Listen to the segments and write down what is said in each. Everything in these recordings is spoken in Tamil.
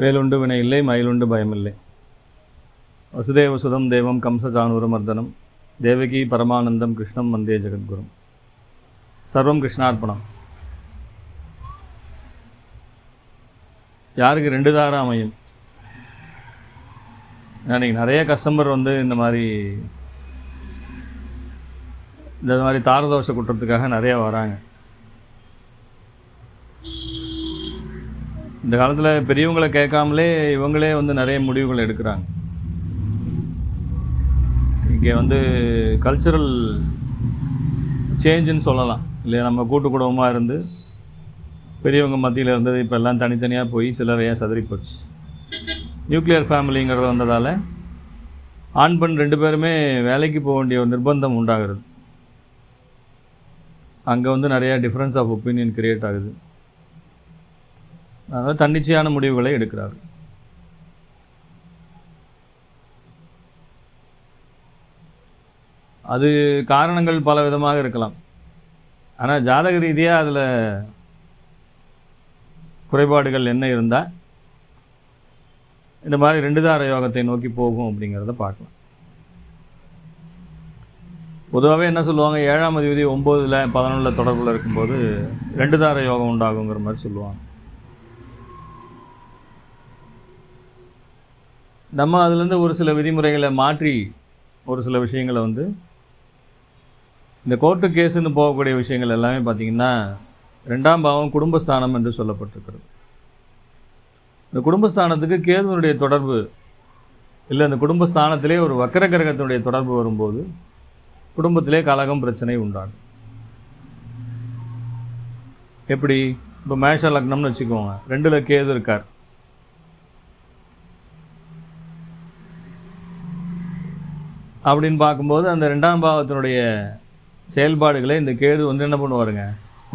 வேலுண்டு வினை இல்லை மயிலுண்டு பயமில்லை. வசுதேவசுதம் தேவம் கம்சஜானூரமர்தனம் தேவகி பரமானந்தம் கிருஷ்ணம் வந்தே ஜெகத்குரும். சர்வம் கிருஷ்ணார்ப்பணம். யாருக்கு ரெண்டு தாரம் அமையும்? இன்றைக்கி நிறைய கஸ்டமர் இந்த மாதிரி தாரதோஷ குற்றத்துக்காக நிறைய வராங்க. இந்த காலத்தில் பெரியவங்களை கேட்காமலே இவங்களே நிறைய முடிவுகள் எடுக்கிறாங்க. இங்கே கல்ச்சுரல் சேஞ்சுன்னு சொல்லலாம் இல்லையா? நம்ம கூட்டு குடும்பமாக இருந்து பெரியவங்க மத்தியில் இருந்தது இப்போ எல்லாம் தனித்தனியாக போய் சிலரையாக சதறி போச்சு. நியூக்ளியர் ஃபேமிலிங்கிறது வந்ததால் ஆண் பெண் ரெண்டு பேருமே வேலைக்கு போக வேண்டிய ஒரு நிர்பந்தம் உண்டாகிறது. அங்கே நிறையா டிஃப்ரென்ஸ் ஆஃப் ஒப்பீனியன் கிரியேட் ஆகுது. அதனால் தன்னிச்சையான முடிவுகளை எடுக்கிறார். அது காரணங்கள் பல விதமாக இருக்கலாம். ஆனால் ஜாதக ரீதியாக அதில் குறைபாடுகள் என்ன இருந்தால் இந்த மாதிரி ரெண்டு தார யோகத்தை நோக்கி போகும் அப்படிங்கிறத பார்க்கலாம். பொதுவாகவே என்ன சொல்லுவாங்க, 7ஆம் அதிபதி 9ல் 11ல் தொடர்பில் இருக்கும்போது ரெண்டு தார யோகம் உண்டாகுங்கிற மாதிரி சொல்லுவாங்க. நம்ம அதுலேருந்து ஒரு சில விதிமுறைகளை மாற்றி ஒரு சில விஷயங்களை இந்த கோர்ட்டு கேஸுன்னு போகக்கூடிய விஷயங்கள் எல்லாமே பார்த்திங்கன்னா 2ஆம் பாவம் குடும்பஸ்தானம் என்று சொல்லப்பட்டிருக்கிறது. இந்த குடும்பஸ்தானத்துக்கு கேதுவனுடைய தொடர்பு இல்லை, இந்த குடும்பஸ்தானத்திலே ஒரு வக்கர கிரகத்தினுடைய தொடர்பு வரும்போது குடும்பத்திலே கலகம் பிரச்சனை உண்டாகும். எப்படி? இப்போ மேஷ லக்னம்னு வச்சுக்கோங்க, 2ல் கேது இருக்கார். அப்படின்னு பார்க்கும்போது அந்த 2ஆம் பாவத்தினுடைய செயல்பாடுகளை இந்த கேது என்ன பண்ணுவாருங்க,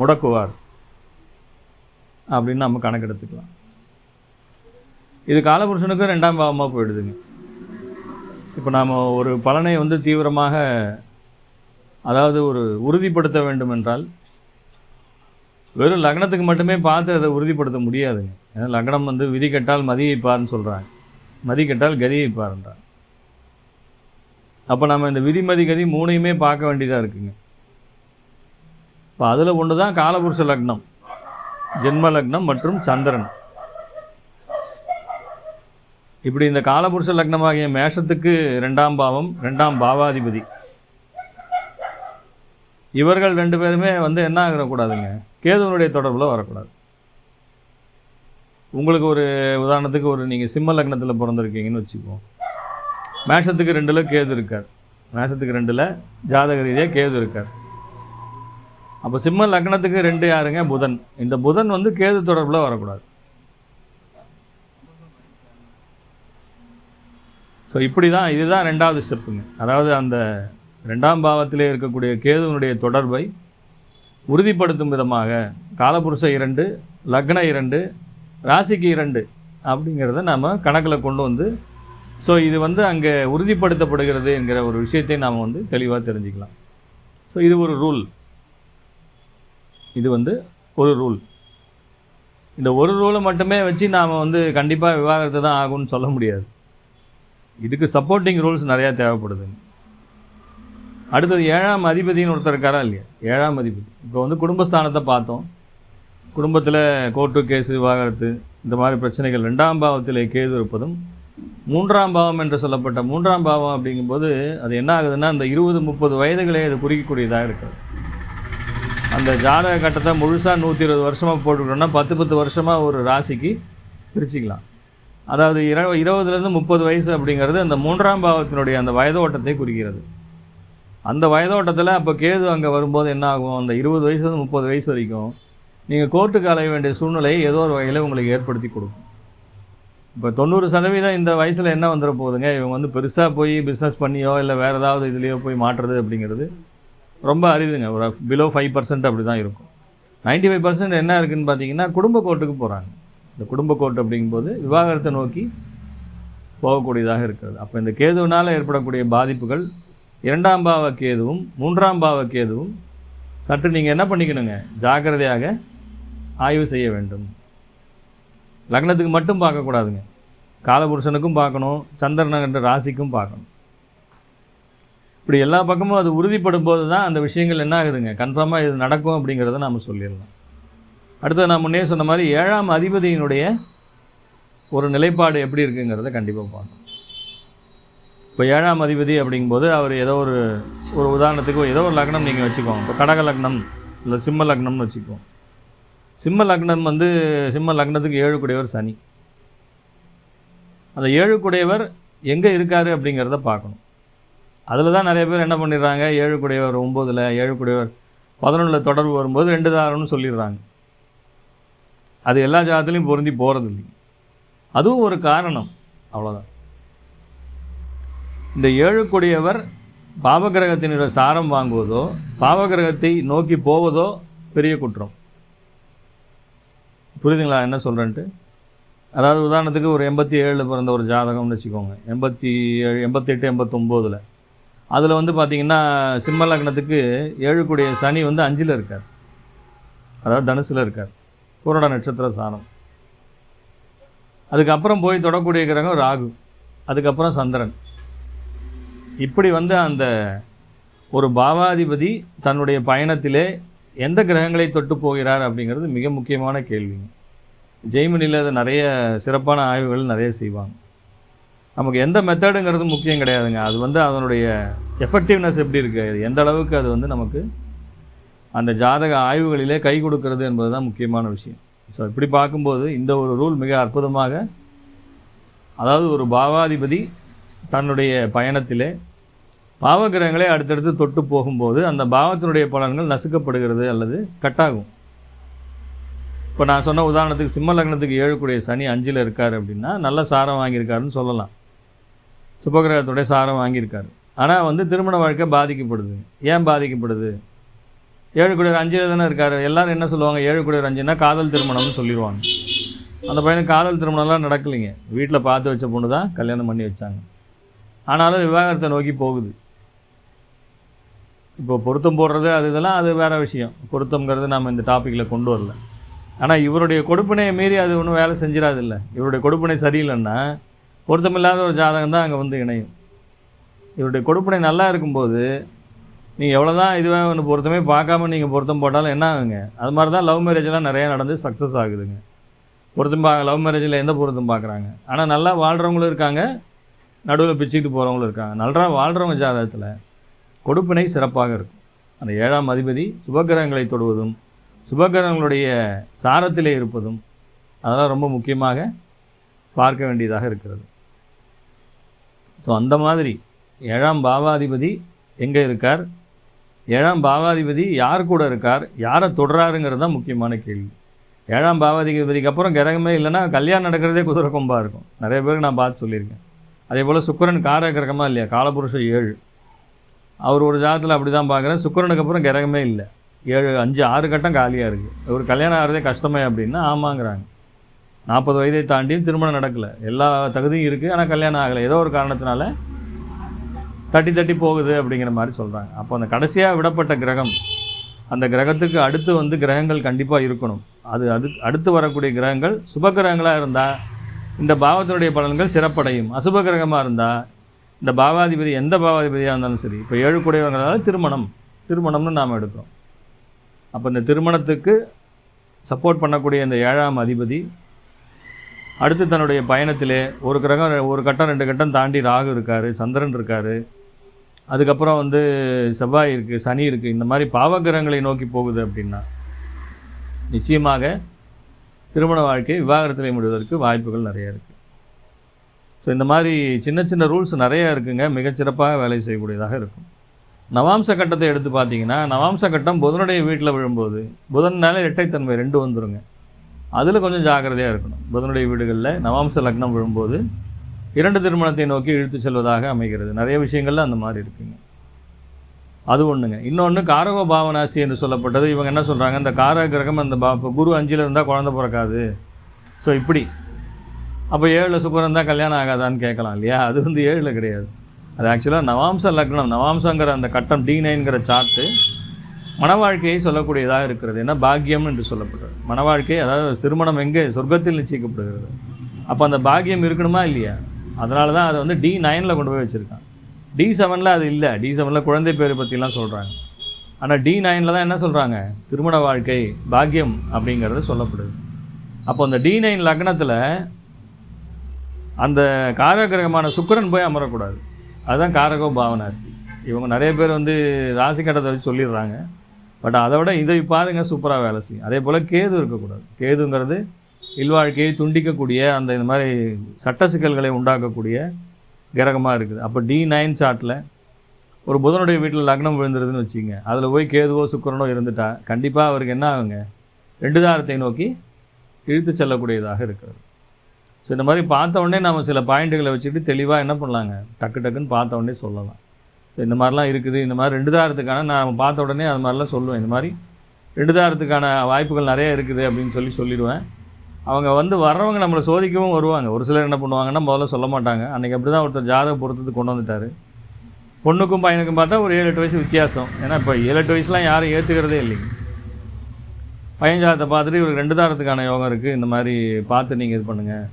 முடக்குவார் அப்படின்னு நம்ம கணக்கெடுத்துக்கலாம். இது காலபுருஷனுக்கும் 2ஆம் பாவமாக போயிடுதுங்க. இப்போ நாம் ஒரு பலனை தீவிரமாக அதாவது ஒரு உறுதிப்படுத்த வேண்டும் என்றால் வெறும் லக்னத்துக்கு மட்டுமே பார்த்து அதை உறுதிப்படுத்த முடியாதுங்க. ஏன்னா லக்னம் விதி கெட்டால் மதி வைப்பார்னு சொல்கிறாங்க, மதி கெட்டால் கதி வைப்பார்ன்றாங்க. அப்போ நம்ம இந்த விதிமதி கதி 3ஐயுமே பார்க்க வேண்டியதாக இருக்குங்க. இப்போ அதில் ஒன்று தான் காலபுருஷ லக்னம், ஜென்ம லக்னம் மற்றும் சந்திரன். இப்படி இந்த காலபுருஷ லக்னமாகிய மேஷத்துக்கு 2ஆம் பாவம், 2ஆம் பாவாதிபதி, இவர்கள் ரெண்டு பேருமே என்ன ஆகிடக்கூடாதுங்க, கேதுவனுடைய தொடர்பில் வரக்கூடாது. உங்களுக்கு ஒரு உதாரணத்துக்கு நீங்கள் சிம்ம லக்னத்தில் பிறந்திருக்கீங்கன்னு வச்சுக்குவோம். மேஷத்துக்கு 2ல் கேது இருக்கார், மேஷத்துக்கு 2ல் ஜாதக ரீதியாக கேது இருக்கார். அப்போ சிம்ம லக்னத்துக்கு 2 யாருங்க? புதன். இந்த புதன் கேது தொடர்பில் வரக்கூடாது. ஸோ இப்படி தான், இதுதான் 2வது ஸ்டெப்புங்க. அதாவது அந்த 2ஆம் பாவத்திலே இருக்கக்கூடிய கேதுவனுடைய தொடர்பை உறுதிப்படுத்தும் விதமாக காலபுருஷ 2, லக்ன 2, ராசிக்கு 2 அப்படிங்கிறத நாம் கணக்கில் கொண்டு ஸோ இது அங்கே உறுதிப்படுத்தப்படுகிறது என்கிற ஒரு விஷயத்தை நாம் தெளிவாக தெரிஞ்சுக்கலாம். ஸோ இது ஒரு ரூல், இது ஒரு ரூல். இந்த ஒரு ரூலை மட்டுமே வச்சு நாம் கண்டிப்பாக விவாகரத்து தான் ஆகும்னு சொல்ல முடியாது. இதுக்கு சப்போர்ட்டிங் ரூல்ஸ் நிறையா தேவைப்படுதுங்க. அடுத்தது 7ஆம் அதிபதினு ஒருத்தர் இருக்காரா இல்லையா? 7ஆம் அதிபதி இப்போ குடும்பஸ்தானத்தை பார்த்தோம். குடும்பத்தில் கோர்ட்டு கேஸு விவாகரத்து இந்த மாதிரி பிரச்சனைகள் 2ஆம் பாவத்தில் கேது இருப்பதும், 3ஆம் பாவம் என்று சொல்லப்பட்ட 3ஆம் பாவம் அப்படிங்கும்போது அது என்ன ஆகுதுன்னா அந்த 20-30 வயதுகளே அது குறிக்கக்கூடியதாக இருக்குது. அந்த ஜாதக கட்டத்தை முழுசாக 120 வருஷமாக போட்டுக்கிட்டோம்னா 10 வருஷமாக ஒரு ராசிக்கு பிரிச்சுக்கலாம். அதாவது 20லேருந்து 30 வயசு அப்படிங்கிறது அந்த 3ஆம் பாவத்தினுடைய அந்த வயதோட்டத்தை குறிக்கிறது. அந்த வயதோட்டத்தில் அப்போ கேது அங்கே வரும்போது என்ன ஆகும், அந்த 20 வயசுலேருந்து 30 வயசு வரைக்கும் நீங்கள் கோர்ட்டுக்கு அலைய வேண்டிய சூழ்நிலையை ஏதோ ஒரு வகையில் உங்களுக்கு ஏற்படுத்தி கொடுக்கும். இப்போ 90% இந்த வயசில் என்ன வந்துட போகுதுங்க, இவங்க பெருசாக போய் பிஸ்னஸ் பண்ணியோ இல்லை வேறு ஏதாவது இதுலேயோ போய் மாட்டுறது அப்படிங்கிறது ரொம்ப அரிதுங்க. ஒரு பிலோ 5% அப்படி தான் இருக்கும். 95% என்ன இருக்குதுன்னு பார்த்தீங்கன்னா குடும்ப கோர்ட்டுக்கு போகிறாங்க. இந்த குடும்ப கோர்ட்டு அப்படிங்கும்போது விவாகரத்தை நோக்கி போகக்கூடியதாக இருக்கிறது. அப்போ இந்த கேதுவினால் ஏற்படக்கூடிய பாதிப்புகள் 2ஆம் பாவ கேதுவும் 3ஆம் பாவ கேதுவும் சற்று நீங்கள் என்ன பண்ணிக்கணுங்க, ஜாக்கிரதையாக ஆய்வு செய்ய வேண்டும். லக்னத்துக்கு மட்டும் பார்க்கக்கூடாதுங்க, காலபுருஷனுக்கும் பார்க்கணும், சந்திரன் ராசிக்கும் பார்க்கணும். இப்படி எல்லா பக்கமும் அது உறுதிப்படும் போது தான் அந்த விஷயங்கள் என்ன ஆகுதுங்க, கன்ஃபார்மாக இது நடக்கும் அப்படிங்கிறத நாம் சொல்லிடலாம். அடுத்தது நான் முன்னே சொன்ன மாதிரி 7ஆம் அதிபதியினுடைய ஒரு நிலைப்பாடு எப்படி இருக்குங்கிறத கண்டிப்பாக பார்க்கணும். இப்போ 7ஆம் அதிபதி அப்படிங்கும்போது அவர் ஏதோ ஒரு உதாரணத்துக்கு ஏதோ ஒரு லக்னம் நீங்கள் வச்சுக்கோங்க. இப்போ கடக லக்னம் இல்லை சிம்ம லக்னம்னு வச்சுக்கோங்க. சிம்ம லக்னம் சிம்ம லக்னத்துக்கு 7 கூடையவர் சனி. அந்த 7 கூடையவர் எங்கே இருக்கார் அப்படிங்கிறத பார்க்கணும். அதில் தான் நிறைய பேர் என்ன பண்ணிடுறாங்க, 7 கூடையவர் 9ல், 7 கூடையவர் 11ல் தொடர்பு வரும்போது 2 தாரம்னு சொல்லிடுறாங்க. அது எல்லா ஜாதத்துலையும் பொருந்தி போகிறது இல்லை. அதுவும் ஒரு காரணம், அவ்வளோதான். இந்த 7 கூடையவர் பாவகிரகத்தினுடைய சாரம் வாங்குவதோ பாவகிரகத்தை நோக்கி போவதோ பெரிய குற்றம். புரியுதுங்களா என்ன சொல்கிறேன்ட்டு? அதாவது உதாரணத்துக்கு ஒரு 87 பிறந்த ஒரு ஜாதகம்னு வச்சுக்கோங்க, 87, 88, 89ல். அதில் பார்த்திங்கன்னா சிம்ம லக்னத்துக்கு 7 கூடிய சனி 5ல் இருக்கார், அதாவது தனுசில் இருக்கார், பூரட நட்சத்திர சாரம். அதுக்கப்புறம் போய் தொடக்கூடிய கிரகம் ராகு, அதுக்கப்புறம் சந்திரன். இப்படி அந்த ஒரு பாவாதிபதி தன்னுடைய பயணத்திலே எந்த கிரகங்களை தொட்டு போகிறார் அப்படிங்கிறது மிக முக்கியமான கேள்விங்க. ஜெய்மனியில் அது நிறைய சிறப்பான ஆய்வுகள் நிறைய செய்வாங்க. நமக்கு எந்த மெத்தடுங்கிறது முக்கியம் கிடையாதுங்க, அது அதனுடைய எஃபெக்டிவ்னஸ் எப்படி இருக்குது, எந்த அளவுக்கு அது நமக்கு அந்த ஜாதக ஆய்வுகளிலே கை கொடுக்கறது என்பது தான் முக்கியமான விஷயம். ஸோ இப்படி பார்க்கும்போது இந்த ஒரு ரூல் மிக அற்புதமாக, அதாவது ஒரு பாவாதிபதி தன்னுடைய பயணத்திலே பாவகிரகங்களே அடுத்தடுத்து தொட்டு போகும்போது அந்த பாவத்தினுடைய பலன்கள் நசுக்கப்படுகிறது அல்லது கட்டாகும். இப்போ நான் சொன்ன உதாரணத்துக்கு சிம்ம லக்னத்துக்கு 7 கூடிய சனி 5ல் இருக்கார் அப்படின்னா நல்ல சாரம் வாங்கியிருக்காருன்னு சொல்லலாம், சுபகிரகத்துடைய சாரம் வாங்கியிருக்காரு. ஆனால் திருமண வாழ்க்கை பாதிக்கப்படுது. ஏன் பாதிக்கப்படுது? 7 கூடியவர் 5ல் தானே இருக்கார். எல்லோரும் என்ன சொல்லுவாங்க, 7 கூடியவர் 5ன்னா காதல் திருமணம்னு சொல்லிடுவாங்க. அந்த பையனுக்கு காதல் திருமணம்லாம் நடக்கலைங்க, வீட்டில் பார்த்து வச்ச பொண்ணு தான் கல்யாணம் பண்ணி வச்சாங்க. ஆனாலும் விவாகரத்தை நோக்கி போகுது. இப்போ பொருத்தம் போடுறது அது வேறு விஷயம், பொருத்தங்கிறது நம்ம இந்த டாப்பிக்கில் கொண்டு வரல. ஆனால் இவருடைய கொடுப்பினையை மீறி அது ஒன்றும் வேலை செஞ்சிடாது இல்லை. இவருடைய கொடுப்பினை சரியில்லைன்னா பொருத்தமில்லாத ஒரு ஜாதகம் தான் அங்கே இணையும். இவருடைய கொடுப்பினை நல்லா இருக்கும்போது நீங்கள் எவ்வளோ தான் இதுவே ஒன்று பொருத்தமே பார்க்காம நீங்கள் பொருத்தம் போட்டாலும் என்ன ஆகுங்க, அது மாதிரி தான் லவ் மேரேஜெலாம் நிறையா நடந்து சக்ஸஸ் ஆகுதுங்க. லவ் மேரேஜில் எந்த பொருத்தம் பார்க்குறாங்க, ஆனால் நல்லா வாழ்கிறவங்களும் இருக்காங்க, நடுவில் பிச்சுக்கிட்டு போகிறவங்களும் இருக்காங்க. நல்லா வாழ்கிறவங்க ஜாதகத்தில் கொடுப்பினை சிறப்பாக இருக்கும். அந்த 7ஆம் அதிபதி சுபகிரகங்களை தொடுவதும் சுபகிரகங்களுடைய சாரத்திலே இருப்பதும் அதெல்லாம் ரொம்ப முக்கியமாக பார்க்க வேண்டியதாக இருக்கிறது. ஸோ அந்த மாதிரி 7ஆம் பாவாதிபதி எங்கே இருக்கார், 7ஆம் பாவாதிபதி யார் கூட இருக்கார், யாரை தொடுறாருங்கிறது தான் முக்கியமான கேள்வி. 7ஆம் பாவாதிபதிக்கு அப்புறம் கிரகமே இல்லைன்னா கல்யாணம் நடக்கிறதே குதிரை கொம்பாக இருக்கும். நிறைய பேருக்கு நான் பார்த்து சொல்லியிருக்கேன். அதே போல் சுக்கிரன் கார கிரகமாக இல்லையா, காலபுருஷம் 7, அவர் ஒரு ஜாதத்தில் அப்படி தான் பார்க்குறேன். சுக்கிரனுக்கு அப்புறம் கிரகமே இல்லை, 7, 5, 6 கட்டம் காலியாக இருக்குது. ஒரு கல்யாணம் ஆகிறதே கஷ்டமே அப்படின்னா ஆமாங்கிறாங்க. 40 வயதை தாண்டியும் திருமணம் நடக்கலை, எல்லா தகுதியும் இருக்குது, ஆனால் கல்யாணம் ஆகலை, ஏதோ ஒரு காரணத்தினால தட்டி போகுது அப்படிங்கிற மாதிரி சொல்கிறாங்க. அப்போ அந்த கடைசியாக விடப்பட்ட கிரகம், அந்த கிரகத்துக்கு அடுத்து கிரகங்கள் கண்டிப்பாக இருக்கணும். அடுத்து வரக்கூடிய கிரகங்கள் சுப கிரகங்களாக இருந்தால் இந்த பாவத்தினுடைய பலன்கள் சிறப்படையும். அசுப கிரகமாக இருந்தால் இந்த பாவாதிபதி எந்த பாவாதிபதியாக இருந்தாலும் சரி, இப்போ 7 கூடையவங்களால திருமணம்னு நாம் எடுக்கிறோம். அப்போ இந்த திருமணத்துக்கு சப்போர்ட் பண்ணக்கூடிய இந்த 7ஆம் அதிபதி அடுத்து தன்னுடைய பயணத்திலே ஒரு கிரகம், ஒரு கட்டம் 2 கட்டம் தாண்டி ராகு இருக்கார், சந்திரன் இருக்கார், அதுக்கப்புறம் செவ்வாய் இருக்குது, சனி இருக்குது. இந்த மாதிரி பாவகிரகங்களை நோக்கி போகுது அப்படின்னா நிச்சயமாக திருமண வாழ்க்கை விவாகரத்திலே முடிவதற்கு வாய்ப்புகள் நிறைய இருக்குது. ஸோ இந்த மாதிரி சின்ன சின்ன ரூல்ஸ் நிறையா இருக்குங்க, மிகச்சிறப்பாக வேலை செய்யக்கூடியதாக இருக்கும். நவாம்ச கட்டத்தை எடுத்து பார்த்தீங்கன்னா, நவாம்ச கட்டம் புதனுடைய வீட்டில் விழும்போது புதன்னால இரட்டைத்தன்மை 2 வந்துருங்க. அதில் கொஞ்சம் ஜாக்கிரதையாக இருக்கணும். புதனுடைய வீடுகளில் நவாம்ச லக்னம் விழும்போது 2 திருமணத்தை நோக்கி இழுத்து செல்வதாக அமைகிறது. நிறைய விஷயங்கள்ல அந்த மாதிரி இருக்குங்க. அது ஒன்றுங்க. இன்னொன்று காரக பாவனாசி என்று சொல்லப்பட்டது. இவங்க என்ன சொல்கிறாங்க, இந்த காரக கிரகம் அந்த இப்போ குரு 5ல் இருந்தால் குழந்தை பிறக்காது. ஸோ இப்படி அப்போ 7ல் சுக்கிரன் தான் கல்யாணம் ஆகாதான்னு கேட்கலாம் இல்லையா. அது 7ல் கிடையாது. அது ஆக்சுவலாக நவாம்ச லக்னம், நவாம்சங்கிற அந்த கட்டம் D9ங்கிற சார்ட்டு மன வாழ்க்கையை சொல்லக்கூடியதாக இருக்கிறது. ஏன்னா பாக்கியம் என்று சொல்லப்படுறது மன வாழ்க்கை. அதாவது திருமணம் எங்கே? சொர்க்கத்தில் நிச்சயிக்கப்படுகிறது. அப்போ அந்த பாக்கியம் இருக்கணுமா இல்லையா? அதனால தான் அதை வந்து D9 கொண்டு போய் வச்சுருக்கான். D7 அது இல்லை. D7 குழந்தை பேர் பற்றிலாம் சொல்கிறாங்க. ஆனால் D9 தான் என்ன சொல்கிறாங்க? திருமண வாழ்க்கை பாக்கியம் அப்படிங்கிறது சொல்லப்படுது. அப்போ அந்த D9 லக்னத்தில் அந்த காரகிரகமான சுக்கிரன் போய் அமரக்கூடாது. அதுதான் காரகோ பாவனாஸ்தி. இவங்க நிறைய பேர் வந்து ராசி கட்டத்தை வச்சு சொல்லிடுறாங்க. பட் அதை விட இதை பாருங்க சூப்பராக வேலை செய்யும். அதே போல் கேது இருக்கக்கூடாது. கேதுங்கிறது இல்வாழ்க்கையை துண்டிக்கக்கூடிய அந்த இந்த மாதிரி சட்ட சிக்கல்களை உண்டாக்கக்கூடிய கிரகமாக இருக்குது. அப்போ D9 சார்ட்டில் ஒரு புதனுடைய வீட்டில் லக்னம் விழுந்துருதுன்னு வச்சுங்க, அதில் போய் கேதுவோ சுக்கிரனோ இருந்துட்டா கண்டிப்பாக அவருக்கு என்ன ஆகுங்க? 2 தாரத்தை நோக்கி இழுத்து செல்லக்கூடியதாக இருக்கிறது. ஸோ இந்த மாதிரி பார்த்த உடனே நம்ம சில பாயிண்ட்டுகளை வச்சுட்டு தெளிவாக என்ன பண்ணலாங்க? டக்குன்னு பார்த்த உடனே சொல்லலாம். ஸோ இந்த மாதிரிலாம் இருக்குது. இந்த மாதிரி 2 தாரத்துக்கான நான் பார்த்த உடனே அது மாதிரிலாம் சொல்லுவேன். இந்த மாதிரி 2 தாரத்துக்கான வாய்ப்புகள் நிறைய இருக்குது அப்படின்னு சொல்லிடுவேன். அவங்க வந்து வர்றவங்க நம்மளை சோதிக்கவும் வருவாங்க. ஒரு சிலர் என்ன பண்ணுவாங்கன்னா முதல்ல சொல்ல மாட்டாங்க. அன்றைக்கி அப்படி தான் ஒருத்தர் ஜாதக பொறுத்தது கொண்டு வந்துட்டார். பொண்ணுக்கும் பையனுக்கும் பார்த்தா ஒரு 7-8 வயசு வித்தியாசம். ஏன்னா இப்போ 7-8 வயசுலாம் யாரும் ஏற்றுக்கிறதே இல்லைங்க. பையன் ஜாதகத்தை பார்த்துட்டு இவருக்கு 2 தாரத்துக்கான யோகம் இருக்குது, இந்த மாதிரி பார்த்து நீங்கள் இது பண்ணுங்கள்,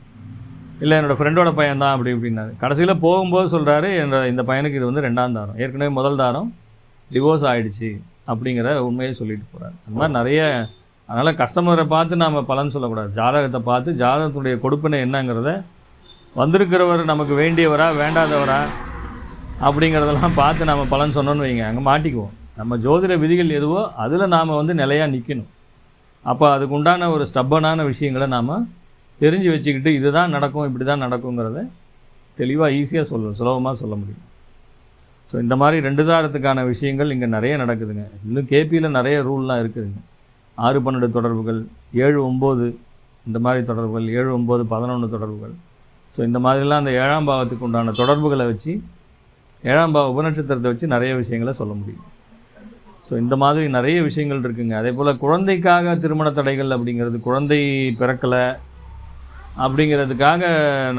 இல்லை என்னோடய ஃப்ரெண்டோட பையன் தான் அப்படி இப்படின்னாரு. கடைசியில் போகும்போது சொல்கிறாரு, இந்த பையனுக்கு இது வந்து 2ஆம் தாரம், ஏற்கனவே முதல் தாரம் டிவோர்ஸ் ஆகிடுச்சு அப்படிங்கிற உண்மையை சொல்லிட்டு போகிறார். அந்த மாதிரி நிறைய. அதனால் கஸ்டமரை பார்த்து நாம் பலன் சொல்லக்கூடாது. ஜாதகத்தை பார்த்து ஜாதகத்துடைய கொடுப்பினை என்னங்கிறத, வந்திருக்கிறவர் நமக்கு வேண்டியவரா வேண்டாதவரா அப்படிங்கிறதெல்லாம் பார்த்து நாம் பலன் சொன்னோன்னு வைங்க, அங்கே மாட்டிக்குவோம். நம்ம ஜோதிட விதிகள் எதுவோ அதில் நாம் வந்து நிலையாக நிற்கணும். அப்போ அதுக்கு உண்டான ஒரு ஸ்டப்பனான விஷயங்களை நாம் தெரிஞ்சு வச்சுக்கிட்டு இதுதான் நடக்கும் இப்படி தான் நடக்குங்கிறத தெளிவாக ஈஸியாக சுலபமாக சொல்ல முடியும். ஸோ இந்த மாதிரி 2 தாரத்துக்கான விஷயங்கள் இங்கே நிறைய நடக்குதுங்க. இன்னும் கேபியில் நிறைய ரூல்லாம் இருக்குதுங்க. 6-12 தொடர்புகள், 7-9 இந்த மாதிரி தொடர்புகள், 7-9-11 தொடர்புகள். ஸோ இந்த மாதிரிலாம் அந்த 7ஆம் பாவத்துக்கு உண்டான தொடர்புகளை வச்சு 7ஆம் பாவ உபநட்சத்திரத்தை வச்சு நிறைய விஷயங்களை சொல்ல முடியும். ஸோ இந்த மாதிரி நிறைய விஷயங்கள் இருக்குங்க. அதே போல் குழந்தைக்காக திருமண தடைகள் அப்படிங்கிறது, குழந்தை பிறக்கலை அப்படிங்கிறதுக்காக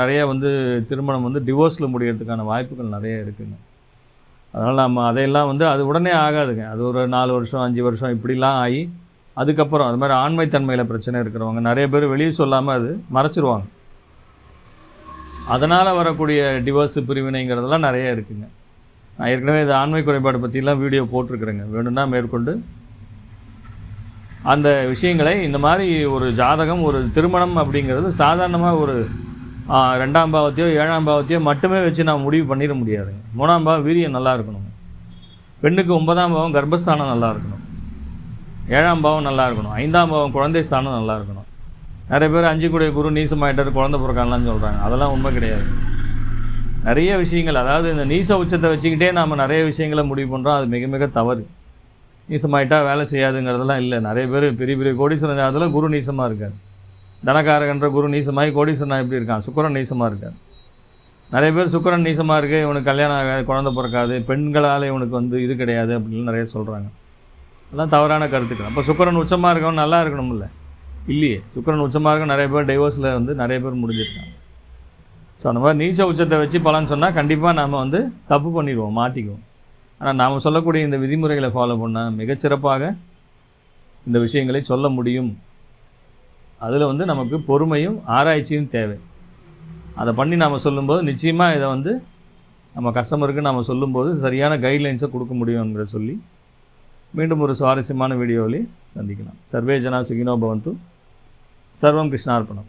நிறைய வந்து திருமணம் வந்து டிவோர்ஸில் முடிகிறதுக்கான வாய்ப்புகள் நிறைய இருக்குங்க. அதனால் நம்ம அதையெல்லாம் வந்து அது உடனே ஆகாதுங்க. அது ஒரு 4 வருஷம் 5 வருஷம் இப்படிலாம் ஆகி அதுக்கப்புறம் அது மாதிரி ஆண்மைத்தன்மையில் பிரச்சனை இருக்கிறவங்க நிறைய பேர் வெளியே சொல்லாமல் அது மறைச்சிருவாங்க. அதனால் வரக்கூடிய டிவோர்ஸு பிரிவினைங்கிறதெல்லாம் நிறைய இருக்குங்க. நான் ஏற்கனவே இது ஆண்மை குறைபாடு பற்றிலாம் வீடியோ போட்டிருக்கிறேங்க. வேணும்னா மேற்கொண்டு அந்த விஷயங்களை, இந்த மாதிரி ஒரு ஜாதகம், ஒரு திருமணம் அப்படிங்கிறது சாதாரணமாக ஒரு 2ஆம் பாவத்தையோ 7ஆம் பாவத்தையோ மட்டுமே வச்சு நான் முடிவு பண்ணிட முடியாதுங்க. 3ஆம் பாவம் வீரியம் நல்லா இருக்கணும். பெண்ணுக்கு 9ஆம் பாவம் கர்ப்பஸ்தானம் நல்லா இருக்கணும். 7ஆம் பாவம் நல்லா இருக்கணும். 5ஆம் பாவம் குழந்தை ஸ்தானம் நல்லா இருக்கணும். நிறைய பேர் 5 கூடிய குரு நீசமாயிட்டார் குழந்தை பிறக்கானலான்னு சொல்கிறாங்க. அதெல்லாம் உண்மை கிடையாது. நிறைய விஷயங்கள், அதாவது இந்த நீச உச்சத்தை வச்சுக்கிட்டே நாம் நிறைய விஷயங்களை முடிவு பண்ணுறோம். அது மிக மிக தவறு. நீசமாயிட்டா வேலை செய்யாதுங்கிறதெல்லாம் இல்லை. நிறைய பேர் பெரிய பெரிய கோடீஸ்வரன் ஜாதகத்தில் குரு நீசமாக இருக்கார். தனக்காரகன்ற குரு நீசமாகி கோடீஸ்வரன் எப்படி இருக்கான்? சுக்கிரன் நீசமாக இருக்கார். நிறைய பேர் சுக்கிரன் நீசமாக இருக்குது, இவனுக்கு கல்யாணம் ஆகாது, குழந்தை பிறக்காது, பெண்களால் இவனுக்கு வந்து இது கிடையாது அப்படின்னு நிறைய சொல்கிறாங்க. அதெல்லாம் தவறான கருத்துக்கள். அப்போ சுக்கிரன் உச்சமாக இருக்கவன் நல்லா இருக்கணும்ல? இல்லையே. சுக்கிரன் உச்சமாக இருக்க நிறைய பேர் டைவோர்ஸில் வந்து நிறைய பேர் முடிஞ்சிருக்காங்க. ஸோ அந்த மாதிரி நீச்ச உச்சத்தை வச்சு பலன் சொன்னால் கண்டிப்பாக நாம் வந்து தப்பு பண்ணிடுவோம், மாட்டிக்குவோம். ஆனால் நாம் சொல்லக்கூடிய இந்த விதிமுறைகளை ஃபாலோ பண்ணால் மிகச்சிறப்பாக இந்த விஷயங்களை சொல்ல முடியும். அதில் வந்து நமக்கு பொறுமையும் ஆராய்ச்சியும் தேவை. அதை பண்ணி நாம் சொல்லும்போது நிச்சயமாக இதை வந்து நம்ம கஸ்டமருக்கு நாம் சொல்லும்போது சரியான கைட்லைன்ஸை கொடுக்க முடியும்ங்கிற சொல்லி மீண்டும் ஒரு சுவாரஸ்யமான வீடியோவில் சந்திக்கலாம். சர்வே ஜனா சுகினோ பவந்து. சர்வம் கிருஷ்ணார்ப்பணம்.